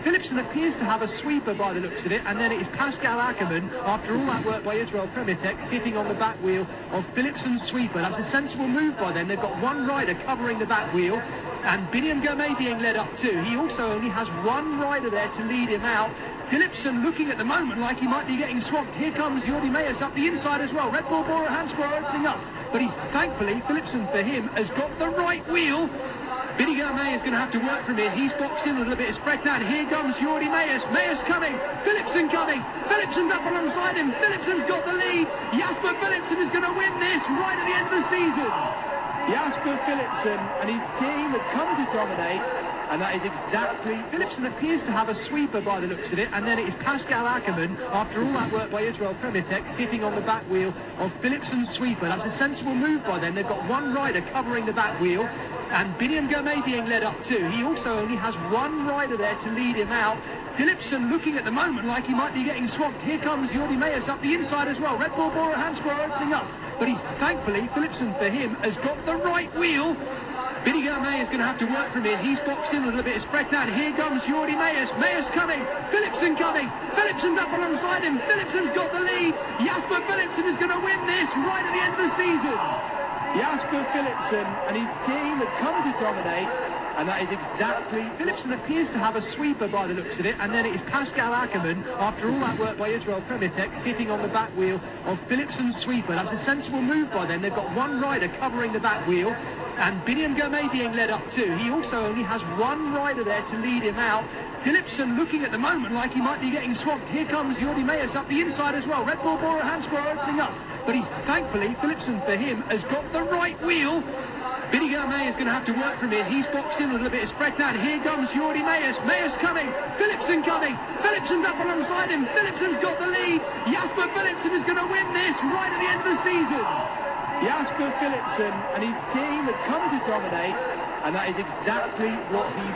Philipsen appears to have a sweeper by the looks of it, and then it is Pascal Ackermann, after all that work by Israel Premiertech, sitting on the back wheel of Philipsen's sweeper. That's a sensible move by them. They've got one rider covering the back wheel, and Biniam girmay being led up too. He also only has one rider there to lead him out. Philipsen looking at the moment like he might be getting swamped. Here comes Jordi Meyers up the inside as well. Red Bull Bora Hansgrohe opening up. But he's, thankfully, Philipsen for him has got the right wheel. Biniam girmay is going to have to work from here. He's boxed in a little bit, spread out. Here comes Jordi Meyers. Meyers coming. Philipsen coming. Philipsen's up alongside him. Philipsen's got the lead. Jasper Philipsen is going to win this right at the end of the season. Jasper Philipsen and his team have come to dominate, and that is exactly... Philipsen appears to have a sweeper by the looks of it, and then it is Pascal Ackermann, after all that work by Israel Premiertech, sitting on the back wheel of Philipsen's sweeper. That's a sensible move by them. They've got one rider covering the back wheel, and Biniam girmay being led up too. He also only has one rider there to lead him out. Philipsen looking at the moment like he might be getting swamped. Here comes Jordi Meyers up the inside as well. Red Bull Bora Hansgrohe opening up. But he's, thankfully, Philipsen for him has got the right wheel. Biniam girmay is going to have to work from here. He's boxed in a little bit, spread out. Here comes Jordi Meyers. Meyers coming. Philipsen coming. Philipsen's up alongside him. Philipsen's got the lead. Jasper Philipsen is going to win this right at the end of the season. Jasper Philipsen and his team have come to dominate, and that is exactly... Philipsen appears to have a sweeper by the looks of it, and then it is Pascal Ackermann, after all that work by Israel Premiertech, sitting on the back wheel of Philipsen's sweeper. That's a sensible move by them. They've got one rider covering the back wheel, and Biniam girmay being led up too. He also only has one rider there to lead him out. Philipsen looking at the moment like he might be getting swamped. Here comes Jordi Meyers up the inside as well. Red Bull Bora Hansgrohe opening up. But he's, thankfully, Philipsen for him has got the right wheel. Biniam girmay is going to have to work from here. He's boxed in a little bit, spread out. Here comes Jordi Meyers. Meyers coming. Philipsen coming. Philipsen's up alongside him. Philipsen's got the lead. Jasper Philipsen is going to win this right at the end of the season. Jasper Philipsen and his team have come to dominate, and that is exactly what he's...